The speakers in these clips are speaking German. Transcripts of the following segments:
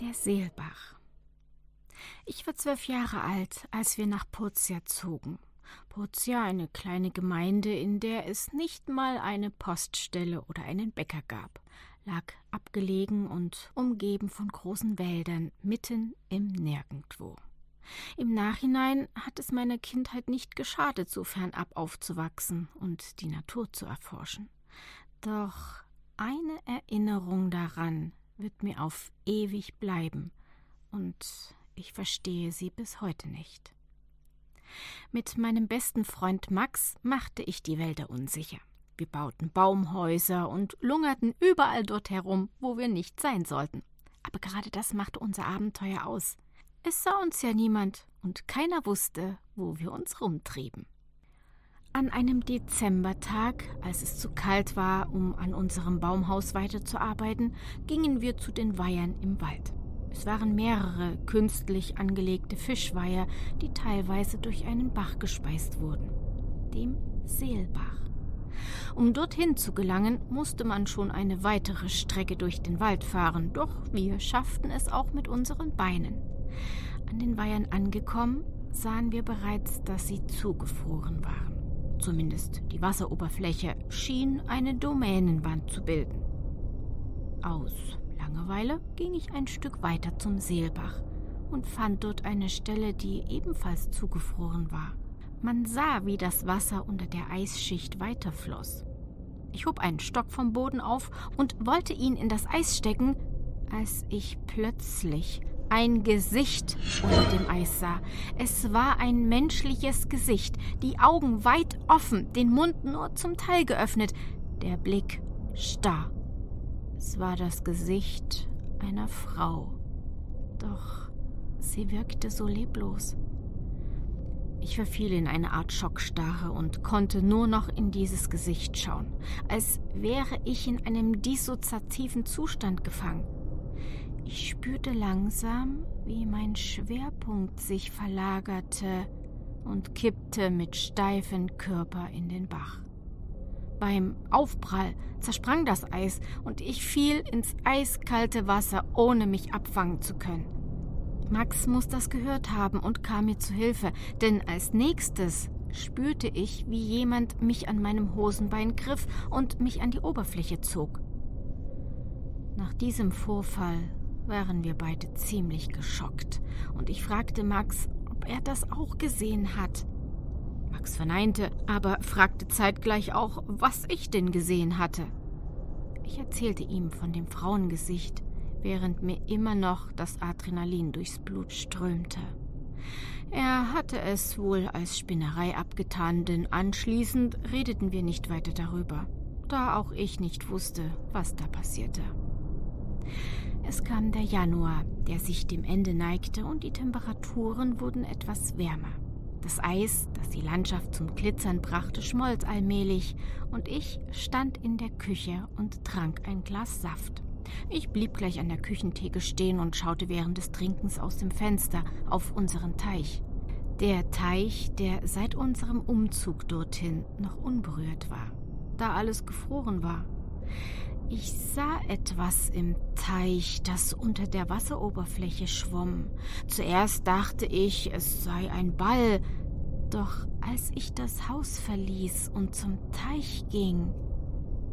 Der Seelbach. Ich war 12 Jahre alt, als wir nach Purcia zogen. Purcia, eine kleine Gemeinde, in der es nicht mal eine Poststelle oder einen Bäcker gab, lag abgelegen und umgeben von großen Wäldern, mitten im Nirgendwo. Im Nachhinein hat es meiner Kindheit nicht geschadet, so fernab aufzuwachsen und die Natur zu erforschen. Doch eine Erinnerung daran wird mir auf ewig bleiben, und ich verstehe sie bis heute nicht. Mit meinem besten Freund Max machte ich die Wälder unsicher. Wir bauten Baumhäuser und lungerten überall dort herum, wo wir nicht sein sollten. Aber gerade das machte unser Abenteuer aus. Es sah uns ja niemand und keiner wusste, wo wir uns rumtrieben. An einem Dezembertag, als es zu kalt war, um an unserem Baumhaus weiterzuarbeiten, gingen wir zu den Weihern im Wald. Es waren mehrere künstlich angelegte Fischweiher, die teilweise durch einen Bach gespeist wurden, dem Seelbach. Um dorthin zu gelangen, musste man schon eine weitere Strecke durch den Wald fahren, doch wir schafften es auch mit unseren Beinen. An den Weihern angekommen, sahen wir bereits, dass sie zugefroren waren. Zumindest die Wasseroberfläche schien eine Domänenwand zu bilden. Aus Langeweile ging ich ein Stück weiter zum Seelbach und fand dort eine Stelle, die ebenfalls zugefroren war. Man sah, wie das Wasser unter der Eisschicht weiterfloss. Ich hob einen Stock vom Boden auf und wollte ihn in das Eis stecken, als ich plötzlich ein Gesicht unter dem Eis sah. Es war ein menschliches Gesicht, die Augen weit offen, den Mund nur zum Teil geöffnet, der Blick starr. Es war das Gesicht einer Frau, doch sie wirkte so leblos. Ich verfiel in eine Art Schockstarre und konnte nur noch in dieses Gesicht schauen, als wäre ich in einem dissoziativen Zustand gefangen. Ich spürte langsam, wie mein Schwerpunkt sich verlagerte und kippte mit steifem Körper in den Bach. Beim Aufprall zersprang das Eis und ich fiel ins eiskalte Wasser, ohne mich abfangen zu können. Max muss das gehört haben und kam mir zu Hilfe, denn als nächstes spürte ich, wie jemand mich an meinem Hosenbein griff und mich an die Oberfläche zog. Nach diesem Vorfall waren wir beide ziemlich geschockt und ich fragte Max, ob er das auch gesehen hat. Max verneinte, aber fragte zeitgleich auch, was ich denn gesehen hatte. Ich erzählte ihm von dem Frauengesicht, während mir immer noch das Adrenalin durchs Blut strömte. Er hatte es wohl als Spinnerei abgetan, denn anschließend redeten wir nicht weiter darüber, da auch ich nicht wusste, was da passierte. Es kam der Januar, der sich dem Ende neigte, und die Temperaturen wurden etwas wärmer. Das Eis, das die Landschaft zum Glitzern brachte, schmolz allmählich, und ich stand in der Küche und trank ein Glas Saft. Ich blieb gleich an der Küchentheke stehen und schaute während des Trinkens aus dem Fenster auf unseren Teich. Der Teich, der seit unserem Umzug dorthin noch unberührt war, da alles gefroren war. Ich sah etwas im Teich, das unter der Wasseroberfläche schwamm. Zuerst dachte ich, es sei ein Ball, doch als ich das Haus verließ und zum Teich ging,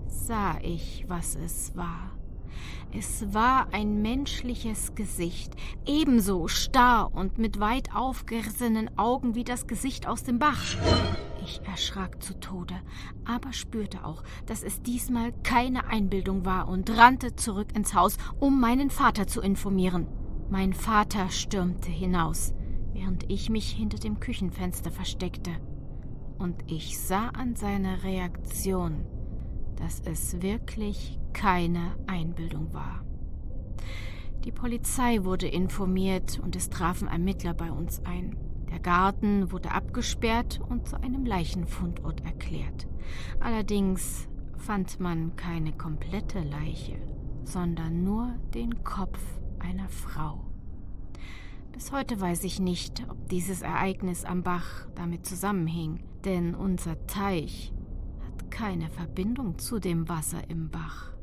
sah ich, was es war. Es war ein menschliches Gesicht, ebenso starr und mit weit aufgerissenen Augen wie das Gesicht aus dem Bach. Ich erschrak zu Tode, aber spürte auch, dass es diesmal keine Einbildung war und rannte zurück ins Haus, um meinen Vater zu informieren. Mein Vater stürmte hinaus, während ich mich hinter dem Küchenfenster versteckte. Und ich sah an seiner Reaktion, dass es wirklich keine Einbildung war. Die Polizei wurde informiert und es trafen Ermittler bei uns ein. Der Garten wurde abgesperrt und zu einem Leichenfundort erklärt. Allerdings fand man keine komplette Leiche, sondern nur den Kopf einer Frau. Bis heute weiß ich nicht, ob dieses Ereignis am Bach damit zusammenhing, denn unser Teich hat keine Verbindung zu dem Wasser im Bach.